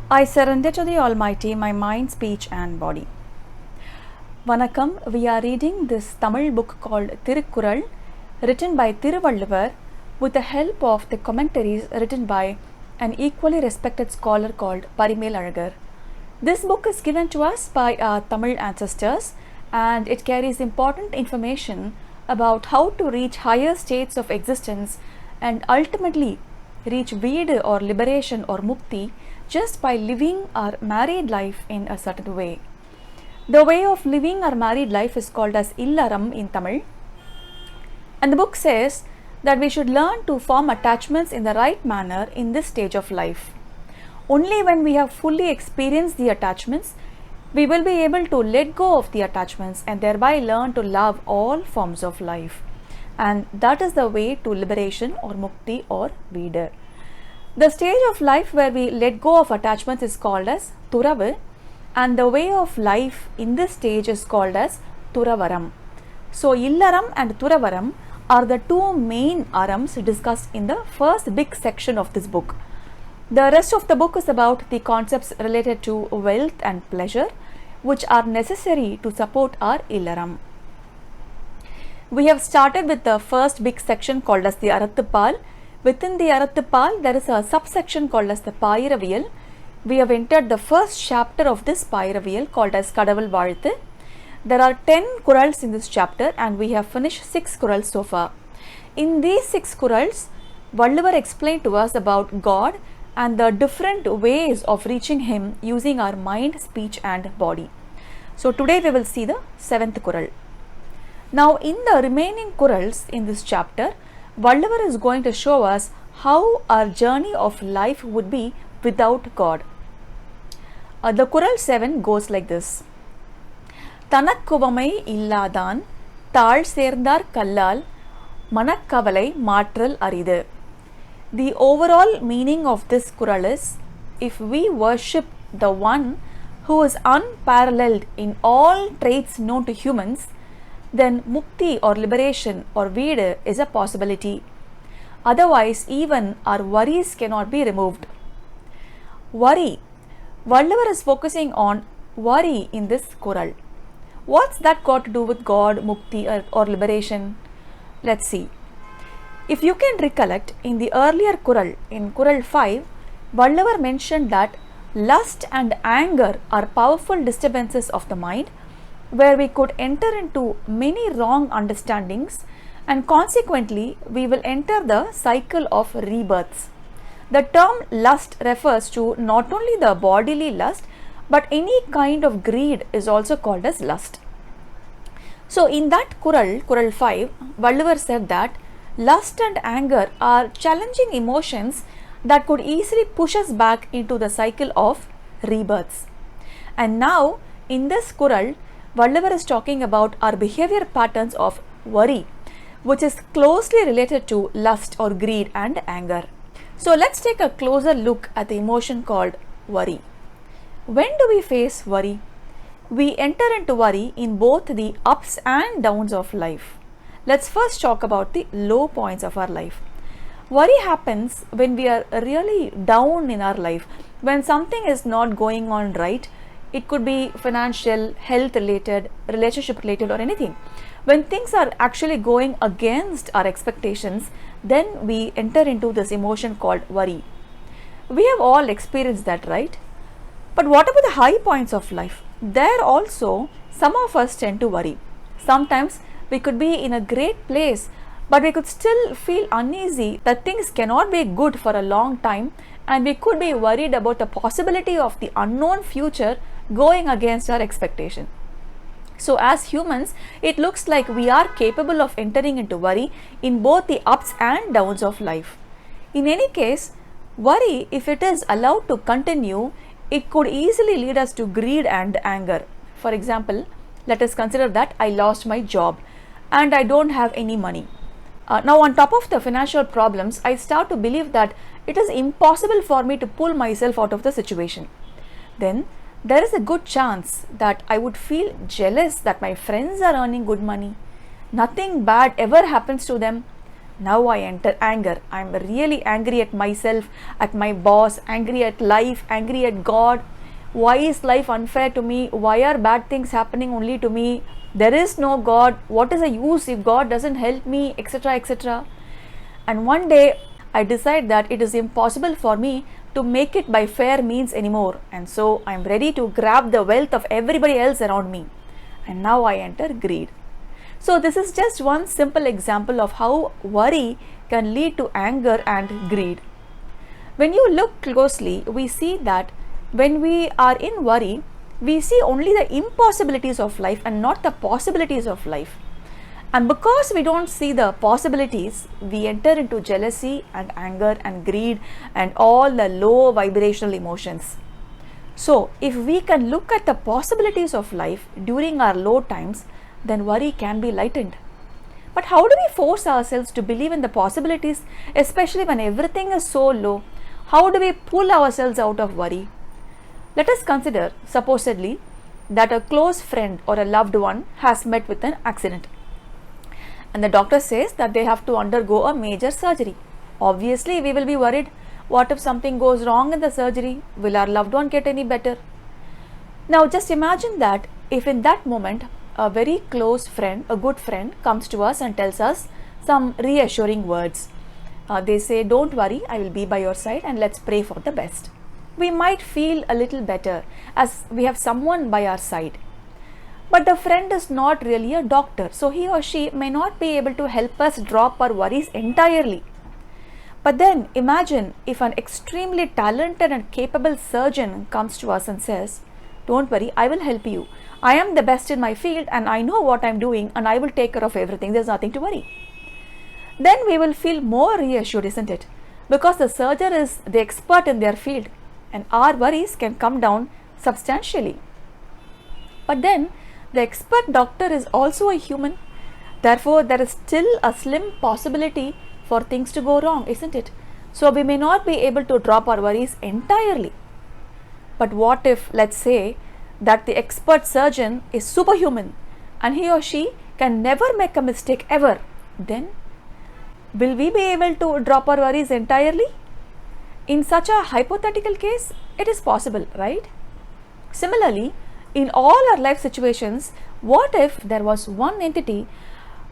I surrender to the Almighty my mind, speech and body. Vanakkam, we are reading this Tamil book called Thirukkural, written by Thiruvalluvar with the help of the commentaries written by an equally respected scholar called Parimelazhagar. This book is given to us by our Tamil ancestors and it carries important information about how to reach higher states of existence and ultimately reach Veedu or liberation or Mukti just by living our married life in a certain way. The way of living our married life is called as illathan in Tamil, and the book says that we should learn to form attachments in the right manner in this stage of life. Only when we have fully experienced the attachments, we will be able to let go of the attachments and thereby learn to love all forms of life. And that is the way to liberation or Mukti or Veedu. The stage of life where we let go of attachments is called as Thuravu, and the way of life in this stage is called as Thuravaram. So Illaram and Thuravaram are the two main arams discussed in the first big section of this book. The rest of the book is about the concepts related to wealth and pleasure, which are necessary to support our Illaram. We have started with the first big section called as the Arathu Paal. Within the Arathu Paal, there is a subsection called as the Payira. We have entered the first chapter of this Payira called as Kadavul Vaazhthu. There are 10 Kurals in this chapter and we have finished 6 Kurals so far. In these 6 Kurals, Valluvar explained to us about God and the different ways of reaching Him using our mind, speech and body. So today we will see the 7th Kural. Now in the remaining Kurals in this chapter, Valluvar is going to show us how our journey of life would be without God. The Kural 7 goes like this. Thanakuvamai illathan, sernthaar kallaal, manakavalai, matral, arithu. The overall meaning of this Kural is, if we worship the one who is unparalleled in all traits known to humans, then Mukti or liberation or Veedu is a possibility. Otherwise, even our worries cannot be removed. Worry. Valluvar is focusing on worry in this Kural. What's that got to do with God, Mukti or liberation? Let's see. If you can recollect, in the earlier Kural, in Kural 5, Valluvar mentioned that lust and anger are powerful disturbances of the mind where we could enter into many wrong understandings and consequently we will enter the cycle of rebirths. The term lust refers to not only the bodily lust but any kind of greed is also called as lust. So in that Kural, Kural 5, Valluvar said that lust and anger are challenging emotions that could easily push us back into the cycle of rebirths. And now in this Kural, Valluvar is talking about our behavior patterns of worry, which is closely related to lust or greed and anger. So let's take a closer look at the emotion called worry. When do we face worry? We enter into worry in both the ups and downs of life. Let's first talk about the low points of our life. Worry happens when we are really down in our life, when something is not going on right. It could be financial, health related, relationship related or anything. When things are actually going against our expectations, then we enter into this emotion called worry. We have all experienced that, right? But what about the high points of life? There also, some of us tend to worry. Sometimes we could be in a great place, but we could still feel uneasy that things cannot be good for a long time and we could be worried about the possibility of the unknown future going against our expectation. So as humans, it looks like we are capable of entering into worry in both the ups and downs of life. In any case, worry, if it is allowed to continue, it could easily lead us to greed and anger. For example, let us consider that I lost my job and I don't have any money. Now on top of the financial problems, I start to believe that it is impossible for me to pull myself out of the situation. Then there is a good chance that I would feel jealous that my friends are earning good money. Nothing bad ever happens to them. Now I enter anger. I'm really angry at myself, at my boss, angry at life, angry at God. Why is life unfair to me? Why are bad things happening only to me? There is no God. What is the use if God doesn't help me, etc., etc.? And one day I decide that it is impossible for me to make it by fair means anymore, and so I am ready to grab the wealth of everybody else around me. And now I enter greed. So this is just one simple example of how worry can lead to anger and greed. When you look closely, we see that when we are in worry, we see only the impossibilities of life and not the possibilities of life. And because we don't see the possibilities, we enter into jealousy and anger and greed and all the low vibrational emotions. So if we can look at the possibilities of life during our low times, then worry can be lightened. But how do we force ourselves to believe in the possibilities, especially when everything is so low? How do we pull ourselves out of worry? Let us consider, supposedly, that a close friend or a loved one has met with an accident. And the doctor says that they have to undergo a major surgery. Obviously, we will be worried. What if something goes wrong in the surgery? Will our loved one get any better? Now, just imagine that if in that moment, a very close friend, a good friend, comes to us and tells us some reassuring words. They say, don't worry, I will be by your side and let's pray for the best. We might feel a little better as we have someone by our side. But the friend is not really a doctor, so he or she may not be able to help us drop our worries entirely. But then imagine if an extremely talented and capable surgeon comes to us and says, don't worry, I will help you. I am the best in my field and I know what I am doing and I will take care of everything. There is nothing to worry. Then we will feel more reassured, isn't it? Because the surgeon is the expert in their field and our worries can come down substantially. But then the expert doctor is also a human. Therefore, there is still a slim possibility for things to go wrong, isn't it? So we may not be able to drop our worries entirely. But what if, let's say, that the expert surgeon is superhuman and he or she can never make a mistake ever? Then will we be able to drop our worries entirely? In such a hypothetical case, it is possible, right? Similarly, in all our life situations, what if there was one entity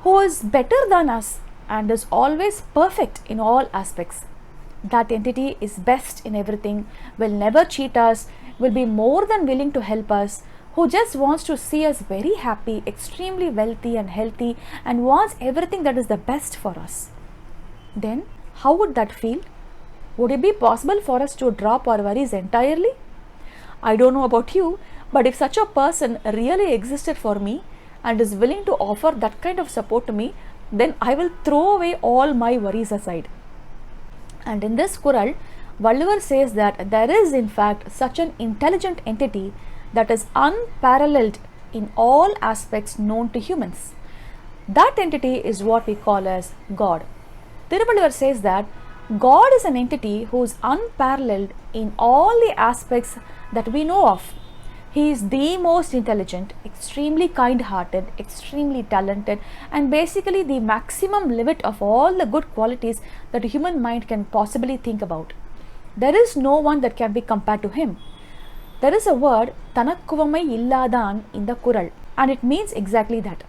who is better than us and is always perfect in all aspects? That entity is best in everything, will never cheat us, will be more than willing to help us, who just wants to see us very happy, extremely wealthy and healthy, and wants everything that is the best for us. Then how would that feel? Would it be possible for us to drop our worries entirely? I don't know about you, but if such a person really existed for me and is willing to offer that kind of support to me, then I will throw away all my worries aside. And in this Kural, Valluvar says that there is in fact such an intelligent entity that is unparalleled in all aspects known to humans. That entity is what we call as God. Thirukkural says that God is an entity who is unparalleled in all the aspects that we know of. He is the most intelligent, extremely kind-hearted, extremely talented, and basically the maximum limit of all the good qualities that a human mind can possibly think about. There is no one that can be compared to him. There is a word, thanakuvamai illathaan, in the Kural, and it means exactly that.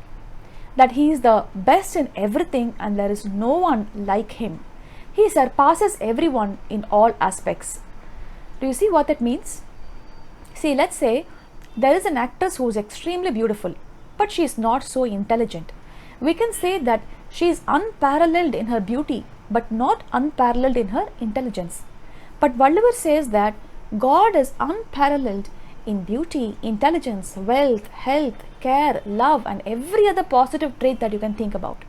That he is the best in everything and there is no one like him. He surpasses everyone in all aspects. Do you see what that means? See, let's say there is an actress who is extremely beautiful, but she is not so intelligent. We can say that she is unparalleled in her beauty, but not unparalleled in her intelligence. But Valluvar says that God is unparalleled in beauty, intelligence, wealth, health, care, love, and every other positive trait that you can think about.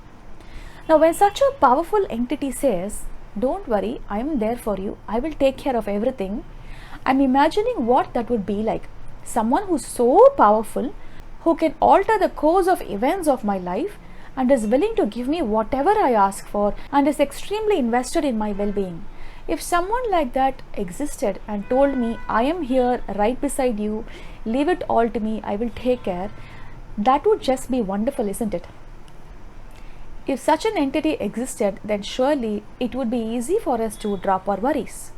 Now, when such a powerful entity says, don't worry, I am there for you, I will take care of everything, I am imagining what that would be like. Someone who is so powerful, who can alter the course of events of my life and is willing to give me whatever I ask for and is extremely invested in my well-being. If someone like that existed and told me, I am here right beside you, leave it all to me, I will take care, that would just be wonderful, isn't it? If such an entity existed, then surely it would be easy for us to drop our worries.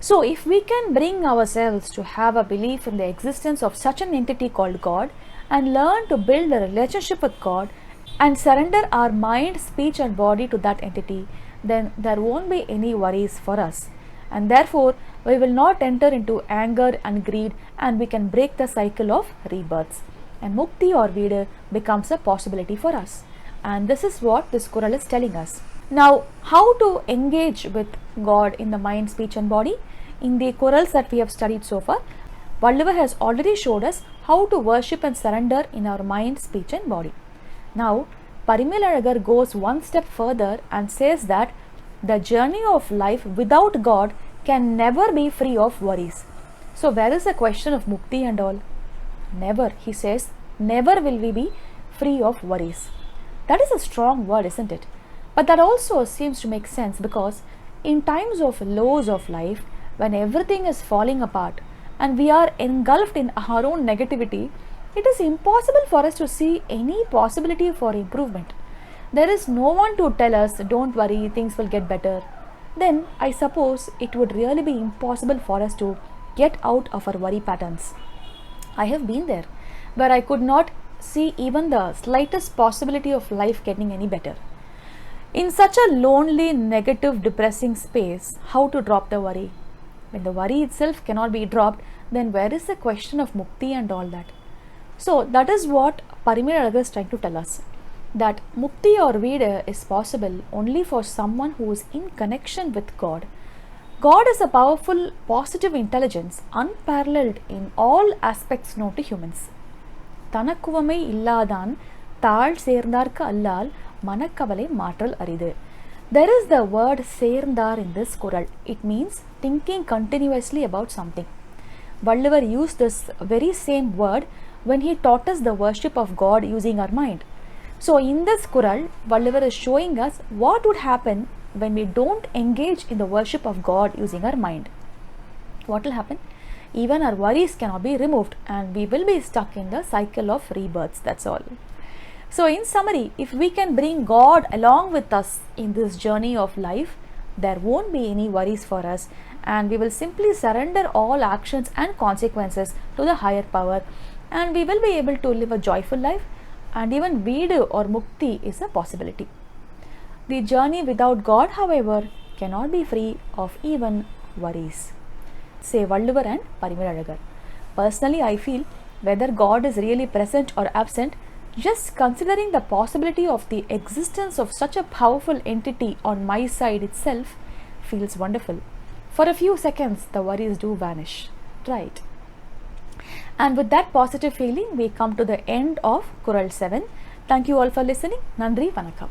So, if we can bring ourselves to have a belief in the existence of such an entity called God and learn to build a relationship with God and surrender our mind, speech, and body to that entity, then there won't be any worries for us. And therefore, we will not enter into anger and greed, and we can break the cycle of rebirths. And Mukti or Veedu becomes a possibility for us. And this is what this Kural is telling us. Now, how to engage with God in the mind, speech, and body? In the Kurals that we have studied so far, Valluvar has already showed us how to worship and surrender in our mind, speech, and body. Now, Parimilalagar goes one step further and says that the journey of life without God can never be free of worries. So, where is the question of Mukti and all? Never, he says, never will we be free of worries. That is a strong word, isn't it? But that also seems to make sense, because in times of lows of life, when everything is falling apart and we are engulfed in our own negativity, it is impossible for us to see any possibility for improvement. There is no one to tell us, don't worry, things will get better. Then I suppose it would really be impossible for us to get out of our worry patterns. I have been there, where I could not see even the slightest possibility of life getting any better. In such a lonely, negative, depressing space, how to drop the worry? When the worry itself cannot be dropped, then where is the question of Mukti and all that? So that is what Parimilalagar is trying to tell us, that Mukti or Veedu is possible only for someone who is in connection with God. God is a powerful, positive intelligence, unparalleled in all aspects known to humans. Thanakuvamai illathan, thaazh sernthaar kallaal, manakavalai matral arithu. There is the word sernthaar in this Kural. It means thinking continuously about something. Valluvar used this very same word when he taught us the worship of God using our mind. So in this Kural, Valluvar is showing us what would happen when we don't engage in the worship of God using our mind. What will happen? Even our worries cannot be removed, and we will be stuck in the cycle of rebirths. That's all. So in summary, if we can bring God along with us in this journey of life, there won't be any worries for us, and we will simply surrender all actions and consequences to the higher power, and we will be able to live a joyful life, and even Veedu or Mukti is a possibility. The journey without God, however, cannot be free of even worries. Say Valluvar and Parimilalagar. Personally, I feel whether God is really present or absent, just considering the possibility of the existence of such a powerful entity on my side itself feels wonderful. For a few seconds, the worries do vanish. Right. And with that positive feeling, we come to the end of Kural 7. Thank you all for listening. Nandri Vanakkam.